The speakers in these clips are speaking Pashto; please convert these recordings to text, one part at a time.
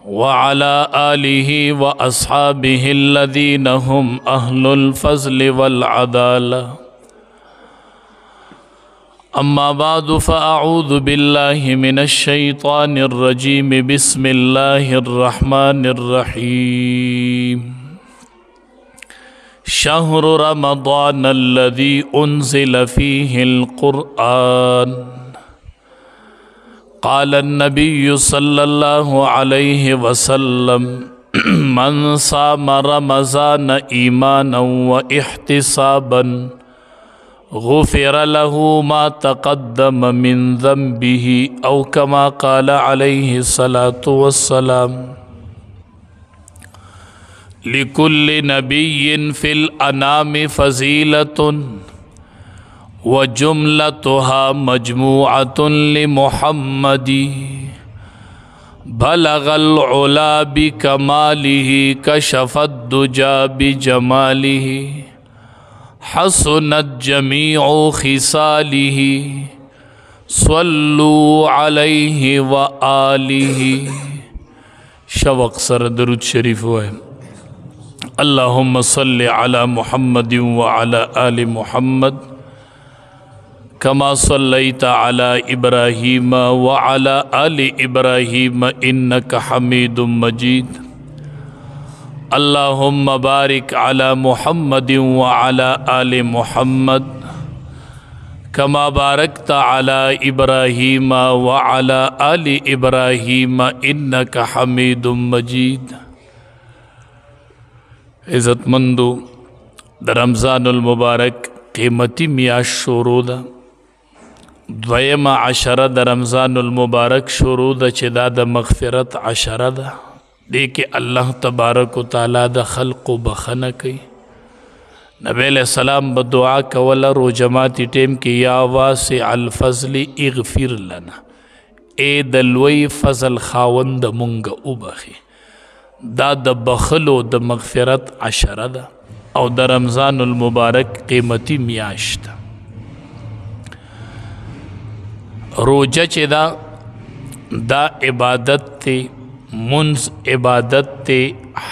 वअला आलिहि व अस्हाबिहि अल्लज़ीना हुम अहलुल फ़ज़्ल वल अदाला। अम्मा बादु फ़अऊज़ु बिल्लाहि मिनश शैतानिर रजीम। बिस्मिल्लाहिर रहमानिर रहीम। शहरु रमज़ानल्लज़ी उन्ज़िल फ़ीहिल क़ुरआन। क़ाल नबिय्यु सल्लल्लाहु अलैहि वसल्लम मन साम रमज़ान ईमानन व इह्तिसाबन गुफ़िर लहू मा तक़द्दम मिन ज़ंबिही औ कमा क़ाल अलैहि सलातु वस्सलाम। लिकुल्लि नबिय्यिन फ़िल अनामि फ़ज़ीलतुन व जुमलतुहा मजमूअतुन लिमुहम्मदी बलगल उला बिकमालिही कशफद्दुजा बिजमालिही हसनत जमीउ खिसालिही सल्लू अलैहि व आलिही। शवक़ सर दरूद शरीफ हुआ है। अल्लाहुम्मा सल्लि अला मुहम्मदिन व अला आलि मुहम्मद कमा सल्लैता अला इब्राहीम व अला आलि इब्राहीम इन्नका हमीदुम मजीद। अल्लाहुम्मा बारिक अला मुहम्मदिन व अला आलि मुहम्मद कमा बारकता अला इब्राहीम व अला आलि इब्राहीम इन्नका हमीदुम मजीद। इज़्ज़तमंदो, द रमज़ानुल मुबारक क़ीमती मियाश शुरू दा। द्वयमा अशरा द रमज़ानुल मुबारक शुरू दा चे दा द मग़फ़िरत अशरा दा। देखे अल्लाह तबारक व तआला द खल्क़ बखना कई। नबी अलैहिस्सलाम बदुआ कवला रो जमाती टेम के या वासे अल फ़ज़्ल इग़फ़िर लना, ए दलवई फ़ज़ल खावंद मुंग उबखी। दा द बखलो द मग़फ़िरत अशरा दा और द रमज़ानुल मुबारक क़ीमती मियाश दा। रोजा चे दा इबादत ते, मुन्ज़ इबादत ते,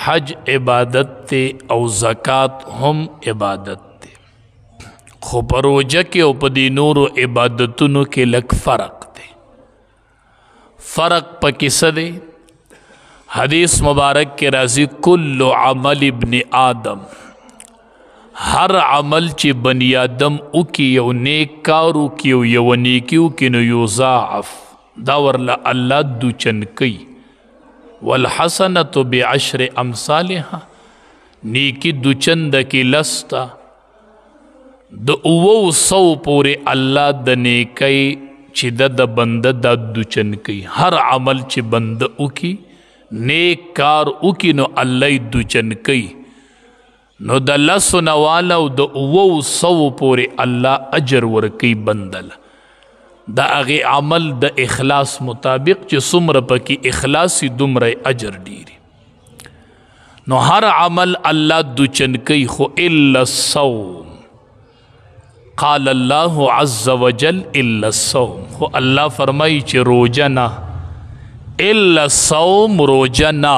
हज इबादत ते और ज़कात हम इबादत ते। खो पर रोजा के उपदी नूर व इबादतुनु के लग फ़र्क ते। फ़र्क पकिस दे। हदीस मुबारक के राज़ी कुल्लु अमल इब्न आदम, हर अमल चे बनी आदम उकी यव नेक कारु कियो यव नेकियो किनो युज़ाअफ़ दावरला अल्लाह दुचन कई। वल हसनतु बिअश्रि अम्सालिहा, नेकी दुचंद की लस्ता द उवो सौ पूरे अल्लाह द नेकई चिद द बंद द दुचन कई। हर अमल चे बंद उकी नेक कार उकी नो अल्लाह दुचन कई। नो द लसु नवाला द उवो सौ पूरे अल्लाह अजर वर कई बंदल। द अगे अमल द इखलास मुताबिक च सुमर पकी इखलासी दुमर अजर डीरी। नो हर अमल अल्लाह दुचन कई खो इल्ला सौम। क़ाल अल्लाहु अज़्ज़ा वजल इल्ला सौम, खो अल्लाह फरमाई च रोजा ना, इल्ला सौम रोजा ना।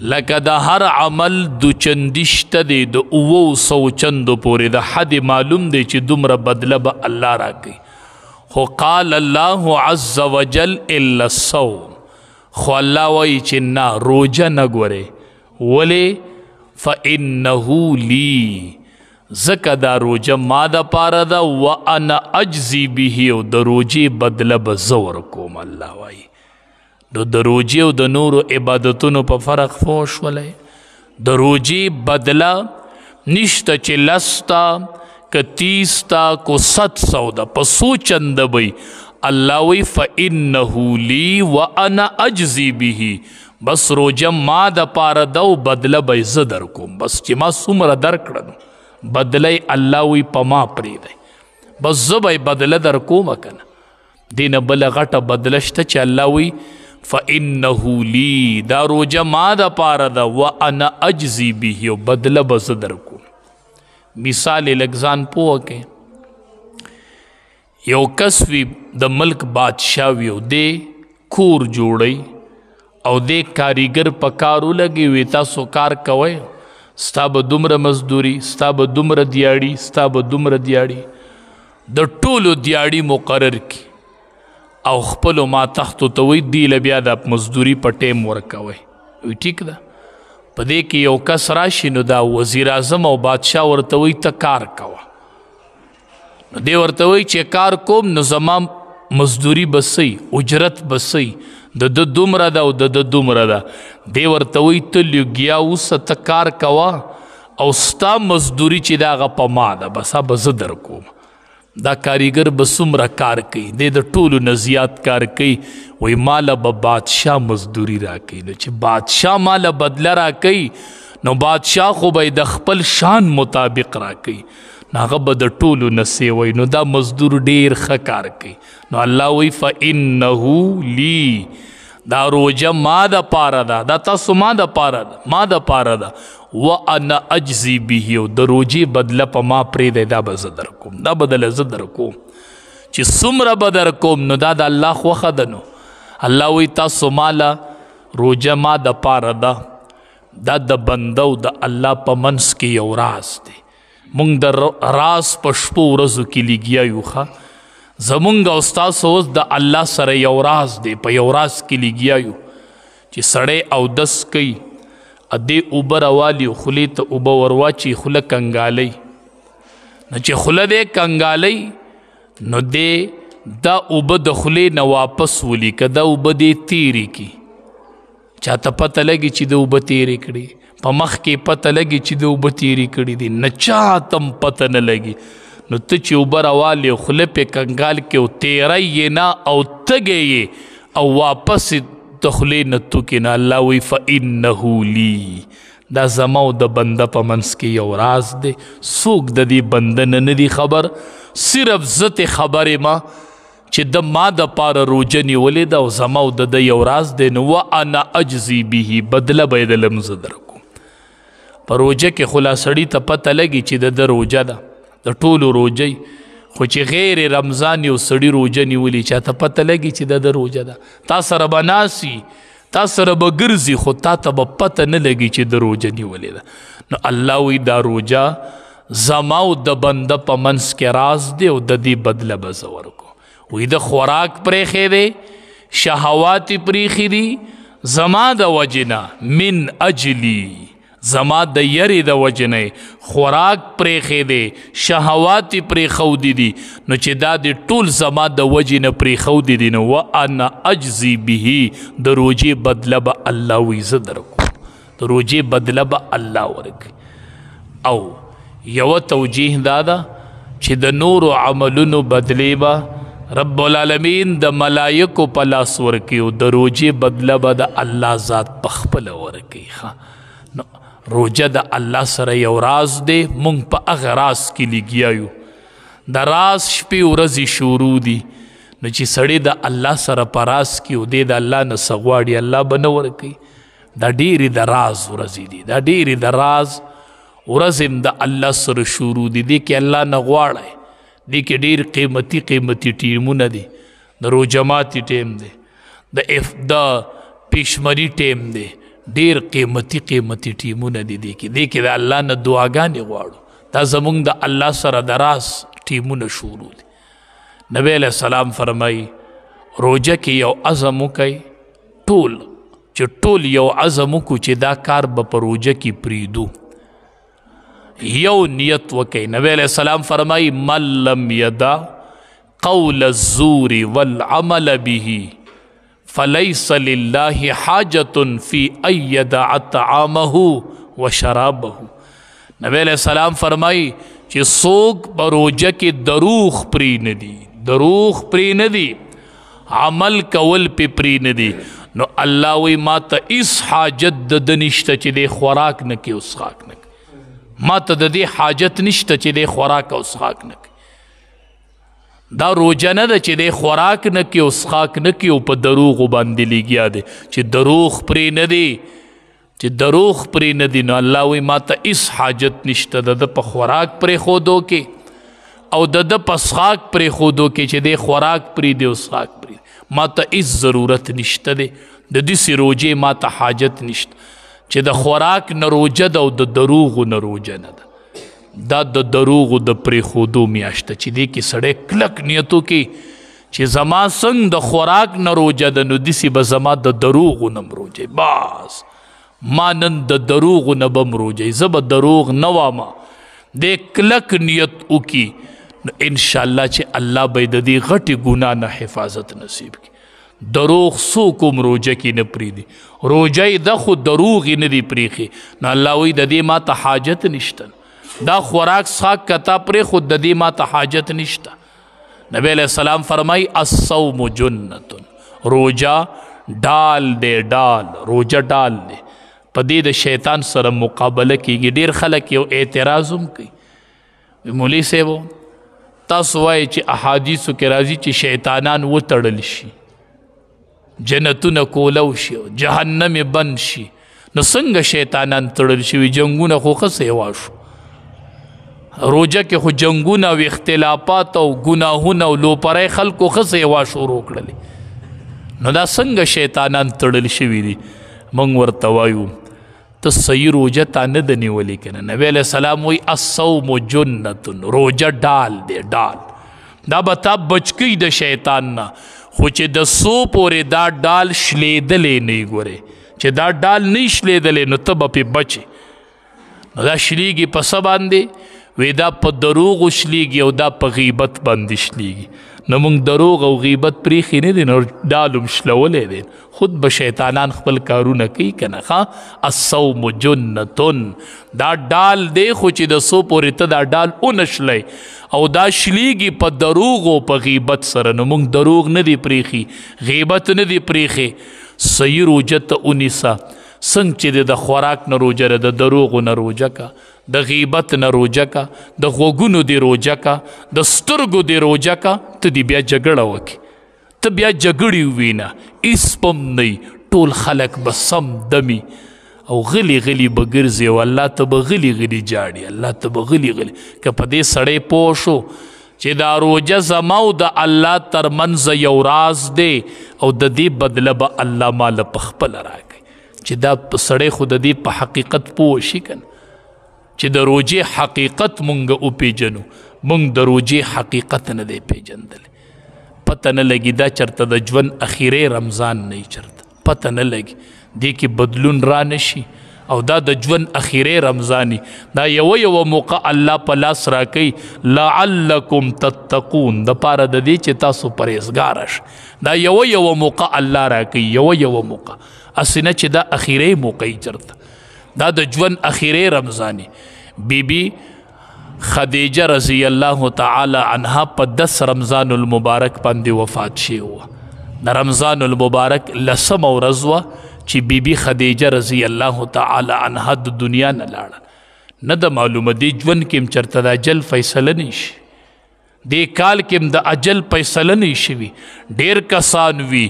लकद हर अमल दुचंदिश्त दे दो उवो सौ चंदो पोरे द हद मालूम दे ची दुमरा बदलब अल्लाह राकी। खो क़ाल अल्लाहु अज़्ज़ा वजल इल्ला सौम, खो अल्लाह वही ची ना रोजा न गोरे। वले फ़इन्नहु ली, ज़कदा रोजा मादा पारा दा व अना अज्ज़ी बिही, द रोजे बदलब ज़ोर कोम अल्लाह वही। द रोजे व द नूर इबादतुनु पर फ़र्क फोश वले। द रोजे बदला निश्त चिलस्ता क तीस्ता को 700 दा पसो चंद बई। अल्लाह वही फ़इन्नहु ली व अना अज्ज़ी बिही, बस रोजा मा द पारा दो बदला बई ज़दर कोम। बस चिमा सुमर दर करनु बदले अल्लाह वही पमा परी दे, बस ज़बई बदला दर कोम कन। दिन बल गटा बदलश्त च अल्लाह वही फ़इन्नहु ली, दा रोजा मा दा पारा दा व अना अज्ज़ी बिही, बदला बज़दर को। मिसाल लग्जान पोह के यो कसवी द मुल्क बादशाह वियो दे कूर जोड़ई او دې کاریګر په کار ولګي وي تاسو کار کوئ ستا به دومره مزدوري ستا به دومره دیاړي ستا به دومره دیاړي د ټولو دیاړي مقرر کی او خپلو ماتحتو ته وایي دوی له بیا د مزدوري په ټیم ورکوئ وی ټیک ده په دې کې یو کس راشي نو دا وزیر اعظم او بادشاه ورته وایي ته کار کوه نو دی ورته وایي چې کار کوم نو زما مزدوري بسئ اجرت بسئ د دومره ده او د دومره ده دی ورته وایي ته لږیا اوسه ته کار کوه او ستا مزدوري چې د هغه په ما ده بس به زه در کوم دا کاریګر به څومره کار کوي دی د ټولو نه زیات کار کوي وایي ماله به بادشاه مزدوري راکوي نو چې بادشاه ماله بدله راکوي نو بادشاه خو به د خپل شان مطابق راکوي نو هغه به د ټولو نه سیوي نو دا مزدور ډېر ښه کار کوي نو الله وایي فإنه لی دا روجه ما د پاره ده دا تاسو ما د پاره ده ما د پاره ده وانا اجزي به او د روجې بدله په ما پرېږدی دا به زه در کوم دا بدله زه در کوم چې څومره به در کوم نو دا د الله خوښه ده نو الله وایي تاسو ماله روجه ما د پاره ده دا د بنده او د الله په منځ کې یو راز دی مونږ د راز په شپو ورځو کې لګیا یو ښه زمونږ او ستاسو اوس د الله سره یو راز دی په یو راز کې لګیا یو چې سړی اودس کوي دې اوبه راوالي خولې ته اوبه ورواچي خوله کنګالئ نو چې خوله دې کنګالئ نو دې دا اوبه د خولې نه واپس ولي که دا اوبه دې تیرې کړي چاته پته لګي چې د اوبه تیرې کړي په مخ کې پته لګي چې د اوبه تیرې کړي دي نه چاته پته نه لګي نو ته چې اوبه راوالې خوله پې کنګال کې او تیری یې نه او تږی یې او واپس د خولې نه توکې نه الله وایي فإنه لی دا زما او د بنده په منځ کې یو راز دی څوک د دې بنده نه دی خبر صرف زه ته خبر یم چې د ما د پاره روجه نیولې ده او زما او د یو راز دی نو وانا اجزي به بدله به یې دلم زه درکوم په روجه کې خو لا سړي ته پته لګي چې د روجه ده د ټولو روجی خو چې غیر رمضان یو سړي روجه نیولي چاته پته لګي چې د روجه ده تا سره به ناسي تا سره به ګرځي خو تا ته به پته نه لګي چې د روجه نیولې ده نو الله وایي دا روجه زما او د بنده په منځ کې راز دی او د دې بدله به زه ورکو وایي د خوراک پرېښی دی شهوات پرېښي دي زما د وجې نه من اجلي زما د یری د وجنې خوراک پرېښی دی شهوات پرېښودي دي نو چې دا د ټول زما د وجې نه پرېښودي دي نو وانا اجزي به د روجې بدله به الله وایي زه درکوم د روجې بدله به الله ورکوي او یوه توجیه دا ده چې د نورو عملونو بدلې به رب العالمین د ملایکو په لاس ورکوي او د روجې بدله به د الله ذات په خپله ورکوي نو روجه د الله سره یو راز دی مونږ په هغه راز کې لګیا یو د راز شپې ورځې شروع دي نو چې سړی د الله سره په راز کې او دی د الله نه څه غواړي الله به نه ورکوي دا ډېرې د راز ورځې دي دا ډېرې د راز ورځې هم د الله سره شروع دي دې کې الله نه غواړئ دې کې ډېر قیمتي قیمتي ټیمونه دي د روجماتي ټیم دی د پیشمري ټیم دی ډیر قیمتي قیمتي ټیمونه دي دې کې د الله نه دعاګانې غواړو دا زمونږ د الله سره د راز ټیمونه شروع دي نبی علیہ السلام فرمایي روجه کې یو عزم وکئ ټول یو عزم وکړو چې دا کار به په روجه کې پرېږدو یو نیت وکئ نبی علیہ السلام فرمایي من لم یدع قول الزور والعمل به فلیس للہ حاجت فی ان یدع طعامه وشرابه نبی علیہ السلام فرمائی چې څوک په روجه کې دروغ پرې نه دي عمل کول پرې نه دي نو الله وی ما ته اس حاجت د نشته چې د خوراک نه کې او څښاک نه کوي ما ته د دې حاجت نشته چې د خوراک او څښاک نه کوي دا روجه نه ده چې د خوراک نه کې او څښاک نه کې او په دروغو باندې لګیا دی چې دروغ پرې نه دي نو الله وی ما ته هیڅ حاجت نشته د په خوراک پرېښودو کې او د په څښاک پرېښودو کې چې د خوراک پرېږدي او څښاک پرېږدي ما ته هیڅ ضرورت نشته دی د داسې روجې ما ته حاجت نشته چې د خوراک نه روجه ده او د دروغو نه روجه نه ده دا د دروغو د پرېښودو میاشته چې دې کې سړی کلک نیتو کې چې زما څنګه د خوراک نه روجه ده نو داسې به زما د دروغو نه م روجه بس ما نن د دروغو نه به م روجه زه به دروغ نه وامه دې کلک نیت وکړي نو انشاءالله چې الله به د دې غټې ګناه نه حفاظت نصیب کړي دروغ څوک هم روجه کې نه پرېږدي روجه یې ده خو دروغ یې نه دي پرېښي نو الله وایي د دې ما ته حاجت نشته دا خوراک څښاک که تا پرېښود د دې ما ته حاجت نشته نبی علیہ السلام فرمائی الصوم جنتن روجہ ډال دی ډال روجه ډال دی په دې د شیطان سره مقابله کیږي ډیر خلک یو اعتراض هم کوي مولوي صاحب تاسو وایئ چې احادیثو کې راځي چې شیطانان وتړل شي جنتونه کولو شي جهنم بند شي نو څنګه شیطانان تړل شوي جنګونه خو ښه سیوا شو روجه کې خو جنګونه او اختلافات او ګناهونه او لوپرۍ خلکو ښه سیوا شروع کړلې نو دا څنګه شیطانان تړل شوي دي موږ ورته وایو ته صحیح روجه تا نه ده نیولې که نه نبی علیه السلام وایي الصوم جنتن روجه ډال دی ډال دا به تا بچ کوي د شیطان نه خو چې د څو پورې دا ډال شلیدلی نه ګورې چې دا ډال نه شلیدلی نو ته به پې بچې نو دا شلیږي په څه باندې وی دا په دروغ شلیږي او دا په غیبت باندې شلیږي نو موږ دروغ او غیبت پریښي نه دي نو ډال هم شلولی دی خود به شیطانان خپل کارونه کوي که نه ښه الصوم جنتن دا ډال دی خو چې د څو پورې ته دا ډال ونشلی او دا شلیږي په دروغ او په غیبت سره نو موږ دروغ نه دی پریښي غیبت نه دی پریښي صحیح روجه ته ونیسه څنګه چې د خوراک نه روجه ده د دروغو نه روجه که د غیبت نه روجه کا د غوږونو دی روجه کا د سترګو دی روجه کا ته دی بیا جګړه وکړي ته بیا جګړې ووینه هېڅ پم نه ټول خلک به سم دمي او غلی غلی به ګرځي او الله ته به غلی غلی جاړي الله ته به غلی غلی که په دې سړی پوه شو چې دا روجه زما او د الله ترمنځ یو راز دی او د دې بدله به الله ماله په خپله راکوي چې دا سړی خو د دې په حقیقت پوه شي که چې د روجې حقیقت مونږ وپیژنو مونږ د روجې حقیقت نه دی پیژندلی پته نه لګي دا چرته د ژوند اخیری رمضان نه چرته پته نه لګي دې کې بدلون را نشي او دا د ژوند اخیری رمضاني دا یوه موقع الله په لاس راکوي لعلکم تتقون د پاره د دې چې تاسو پرهیزګاره شئ دا یوه موقع الله راکوي یوه موقع هسې نه چې دا اخیری موقع چرته دا د ژوند اخیری رمضاني بی خدیجه رضی الله تعالی عنها په 10 رمضان المبارک باندې وفات شوې وه د رمضان المبارک 10مه ورځ وه چې بی خدیجه رضی الله تعالی عنها د دنیا نه لاړه نه د معلومه دی ژوند کې هم چرته د اجل فیصله نه شي دې کال کې هم د اجل فیصله نه شوي ډېر کسان وي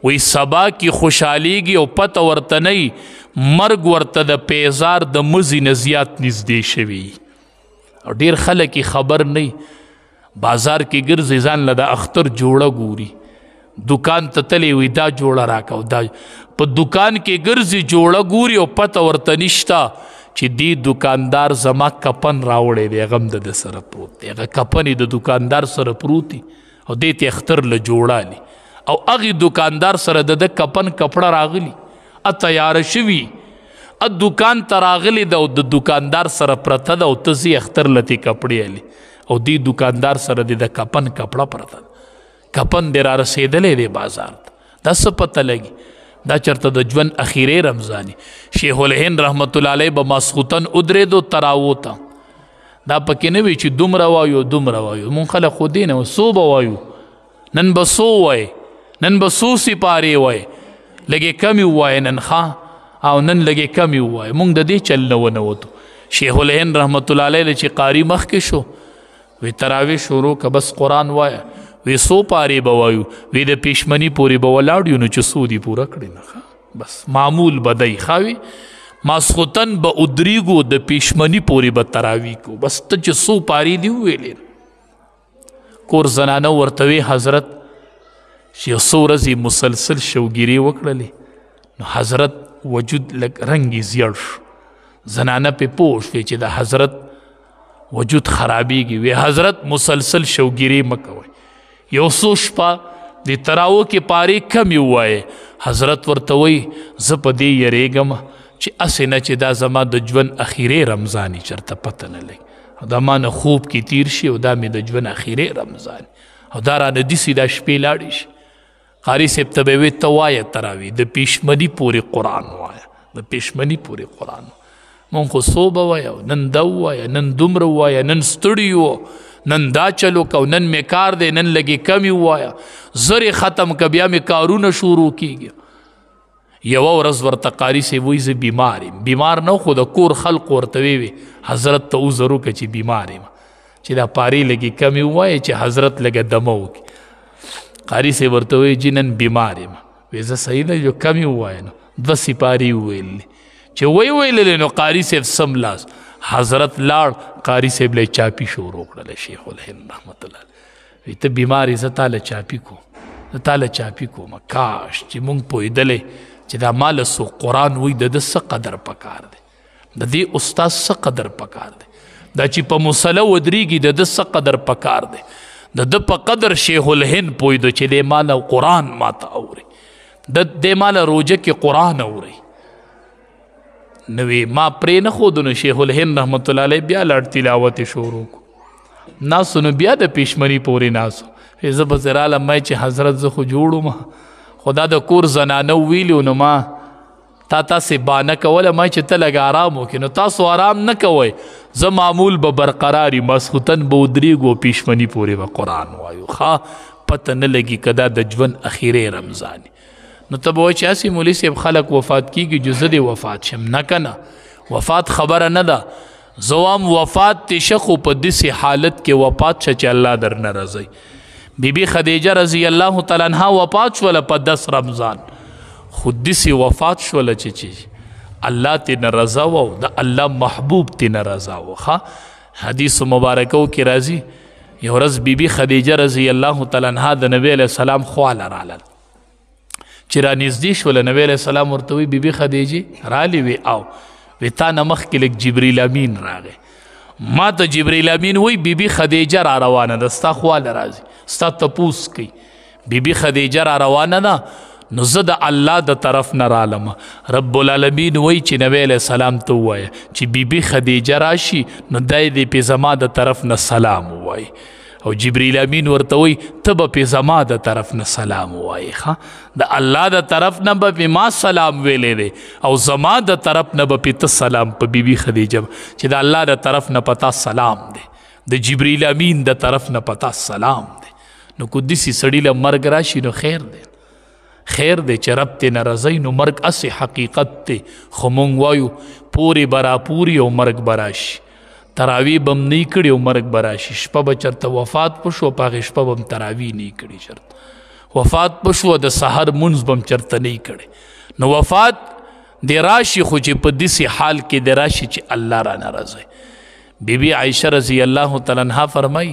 وی سبا کې خوشحالیږي او پته ورته نه وي مرګ ورته د پیزار د مزي نه زیات نږدې شوي او ډېر خلک خبر نه بازار کې ګرځي ځان له د اختر جوړه ګوري دکان ته تلی وي دا جوړه راکه دا په دکان کې ګرځي جوړه ګوري او پته ورته نشته چې دی دکاندار زما کپن راوړی دی هغه هم د سره پروت دی هغه کپن د دکاندار سره پروت او دې ته اختر له جوړالي او هغې دکاندار سره د کپن کپړه راغلی تیار شوي دکان ته راغلی ده او د دکاندار سره پرته ده او ته ځي اختر لتې کپړې علي او دې دکاندار سره د کپن کپړه پرته ده کپن دې را رسېدلی دی بازار ته دا څه پته لګي دا چرته د ژوند اخیری رمضاني شیخ الهند رحمت الله علیه به ماسخوتن ودرېدو تراوو ته دا پکې نه وي چې دومره وایو مونږ خلک خو دې نه څو به وایو نن به څو وایي نن به څو سپارې وایي لږې کمې ووایه نن ښه او نن لږې کمې ووایه مونږ د دې چل نه ونوتو شیخ الهند رحمت الله علیه چې قاري مخکې شو وی تراویح شروع که بس قرآن وایه وی څو پارې به وایو وی د پیشمني پورې به ولاړ یو نو چې څو دي پوره کړي نه بس معمول به دی ښه وي ماسخوتن به ودرېږو د پیشمني پورې به تراویح کو بس ته چې څو پارې دي وویلې کور زنانه ورته وی حضرت چې یو څو ورځې مسلسل شوګیري وکړلې نو حضرت وجود لږ رنګ یې زیړ شو. زنانه پې پوه شوې چې د حضرت وجود خرابېږي. وی حضرت مسلسل شوګیري مه کوئ، یو څو شپه د تراو کې پارې کمې ووایې. حضرت ورته وایي زه په دې یریږم چې اسې نه چې دا زما د ژوند اخیری رمضان چېرته پته نه لګي او دا ما نه خوب کې تیر شي او دا مې د ژوند اخیری رمضان او دا رانه داسې دا شپې لاړې شي. قاري صاحب ته به وایي ته وایه تراوي د پیشمني پورې قرآن وایه، د پیشمني پورې قرآن. مونږ خو څو به وایه، نن دا ووایه، نن دومره ووایه، نن ستړي وو، نن دا چلو کو، نن مې کار دی، نن لږې کمې ووایه، زر ختم که بیا مې کارونه شروع کېږي. یوه ورځ ورته قاري صاحب وایي زه بیمار یم. بیمار نه خو د کور خلق ورته وی حضرت ته عذر وکړه چې بیمار یم، چې دا پارې لږې کمې ووایه چې حضرت لږه دمه وکړي. قاري صاحب ورته وایي جي نن بیمار یم. وی زه صحیح ده جو کمې ووایه. نو 2 سپارې وویلې چې ویلې نو قاري صاحب سملاس حضرت لاړ. قاري صاحب له چاپی شروع کړله شیخ الهند رحمت الله علیه. وی ته بیمار یې، زه تاله چاپی کوم، زه تاله چاپی کوم. کاش چې مونږ پوهېدلی چې دا ماله سو قرآن وی د څه قدر پکار دی، د دې استاد څه قدر پکار دی، دا چې په مسله ودرېږي د ده څه قدر پکار دی. د ده په قدر شیخ الهند پوهېدو چې دی ماله قرآن ماته اوري، دی ماله روژه کې قرآن اوري. نوی ما پرې نه ښودو نو شیخ الهند رحمت الله علیه بیا لړ تلاوت یې شروع کړو. ناسو نو بیا د پیشمني پورې ناسو. زه به زه رالم ما چې حضرت زه خو جوړ خدا د کور زنانه ویلو نو ما تاسې بانه کوله ما چې ته لږ آرام وکړې نو تاسو آرام نه کوئ، زه معمول به برقرار یم، ماسخوتن به ودرېږو پیشمني پورې به قرآن وایو. ښه پته نه لګي که دا د ژوند اخیری رمضان نو ته به وایي چې هسې مولي صاحب خلک وفات کېږي جو زه دې وفات شم. نه که نه، وفات خبره نه ده. زه وایم وفات دې شه خو په داسې حالت کې وفات شه چې الله در نه رضی. بی خدیجه رضی الله تعالی عنها وفات شوله په 10 رمضان، خو داسې وفات شوله چې الله تی نه رضا و او د الله محبوب تی نه رضا و. حدیث مبارکو کې راځي یو ورځ بی خدیجه رضی الله تعالی عنها د نبی علیه السلام خواله رالل. چې را نږدې شوله نبی علیه السلام ورته وی بی خدیجې رالی وی او وی تا نه مخکې لږ جبریل امین راغی. ما ته جبریل امین وی بی خدیجه را روانه ده، ستا خواله راځي، ستا تپوس کوي. بی خدیجه را روانه ده نو زه د الله د طرف نه رالم. رب العالمین وی چې نبی علیه السلام ته ووایه چې بی خدیجه راشي نو دی دې پې زما د طرف نه سلام ووایي. او جبریل امین ورته وی ته به پې زما د طرف نه سلام ووایي. د الله د طرف نه به پې ما سلام ویلی دی او زما د طرف نه به پې ته سلام په بی خدیجه چې د الله د طرف نه پتا سلام دی، د جبریل امین د طرف نه پتا سلام دی. نو کو داسې سړي له مرګ راشي نو خیر دی، خیر دی چې رب تی نه رضی نو مرګ اسې حقیقت دی. خو مونږ وایو پورې به راپوري او مرګ به راشي، تراوی بم نه کړي او مرګ به راشي. شپه به چېرته وفات په شو، په هغې شپه به هم تراوی نه کړي، چېرته وفات په شو د سحر مونځ به هم چېرته نه کړي. نو وفات دی راشي خو چې په داسې حال کې دی راشي چې الله را نه رضی. بی عایشه رضی الله تعالی عنها فرمایي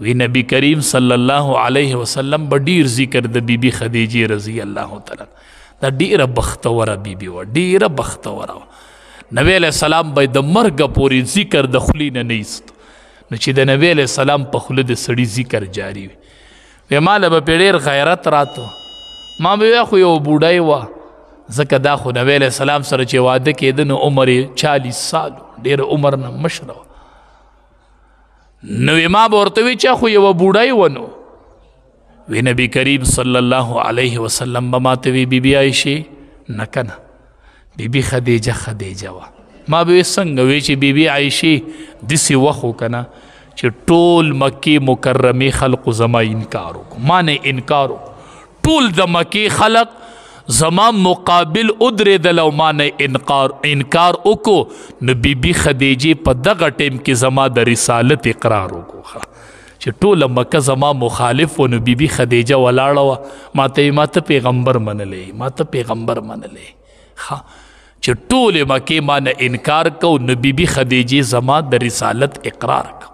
وی نبی کریم صلی الله علیه وسلم به ډیر ذکر د بی خدیجه رضی الله تعالی دا ډیره بختوره بی و، ډیره بختوره. نبی علیہ السلام به د مرګ پورې ذکر د خولې نه نه ایست نو چې د نبی علیہ السلام په خوله د سړي ذکر جاری وي. وی ماله به پې ډېر غیرت راته، ما به وی خو یو بوډۍ وه، ځکه دا خو نبی علیہ السلام سره چې واده کېده نو عمر یې 40 سال ډېر عمر نه مشره وه. نو ما به ورته وی چې خو یوه بوډۍ وه. نو وی نبی کریم صلی الله علیه وسلم به ماته وی بی عایشې نه که نه بی خدیجه وه. ما به څنګه وی چې بی عایشې داسې وخت و که نه چې ټول مکې مکرمې خلقو زما انکار وکړو، ما نه انکار وکړو، ټول د مکې خلق زما مقابل ادرېدل او ما نه انکار وکړو. نو بی خدیجې په دغه ټیم کې زما د رسالت اقرار وکړو چې ټوله مکه زما مخالف و. نو بی خدیجه ولاړه وه، ما ته پیغمبر منلی، ما ته پیغمبر منلی. چې ټولې مکې ما نه انکار کو نو بی خدیجې زما د رسالت اقرار کو.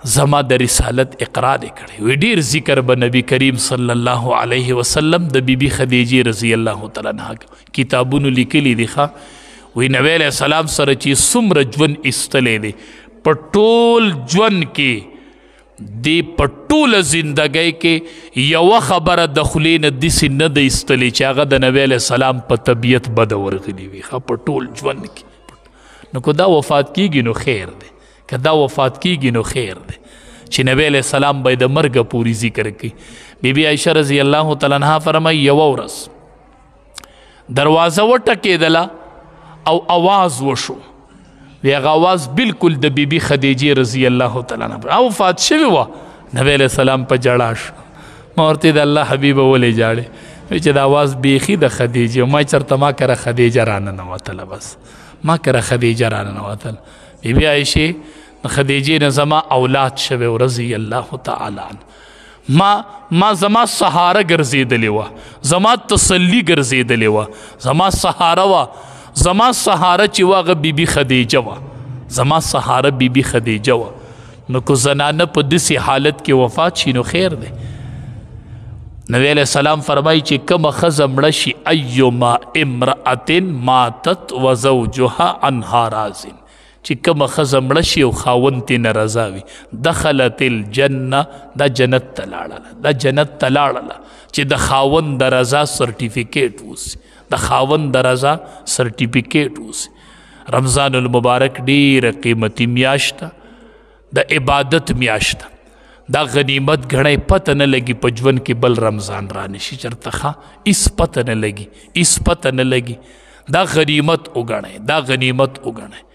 زما د رسالت اقرار کړي وی ډیر ذکر به نبی کریم صلی الله علیه وسلم د بیبي خدیجه رضی الله تعالی عنها کتابونو لیکلي دي ښه وی نبی علیہ السلام سره چې څومره ژوند ایستلی دی په ټول ژوند کې دی په ټوله زندګۍ کې یوه خبره د خولې نه داسې نه ده ایستلې چې هغه د نبی علیه السلام په طبیعت بده ورغلي وي ښه په ټول ژوند کې نو که دا وفات کیږي نو خیر دی که دا وفات کیږي نو خیر دی چې نبی علیہ السلام به د مرګه پوری ذکر کوي بیبي عایشه رضی الله تعالی عنها فرمایي یوه ورځ دروازه وټکېدله او آواز وشو وی هغه آواز بالکل د بیبي خدیجې رضی الله تعالی عنها وفات شوې وه نبی علیہ السلام په جړا شو ما ورته د الله حبیبه ولې جاړې وی چې د آواز بیخي د خدیجې ما چېرته ما کره خدیجه راننوتله بس ما کره خدیجه راننوتله بیبي عایشې خدیجې نه زما اولاد شوی رضی الله تعالی عنه ما زما سهاره ګرځېدلې وه زما تسلي ګرځېدلې وه زما سهاره وه زما سهاره چې وه هغه بیبي خدیجه وه زما سهاره بیبي خدیجه وه نو که زنانه په داسې حالت کې وفات شي نو خیر دی نبی علیہ السلام فرمایي چې کومه ښځه مړه شي ایما امرأة ماتت وزوجها عنها راض چې کومه ښځه مړه شي او خاوند ترې نه رضا وي دخلت الجنه دا جنت ته لاړله دا جنت ته لاړله چې د خاوند د رضا سرټیفیکیټ اوسي د خاوند د رضا سرټیفیکیټ اوسي رمضان المبارک ډېره قیمتي میاشت ده د عبادت میاشت ده دا غنیمت ګڼئ پته نه لګي په ژوند کې بل رمضان رانشي چېرته ښه هېڅ پته نه لګي هېڅ پته نه لګي دا غنیمت وګڼئ دا غنیمت وګڼئ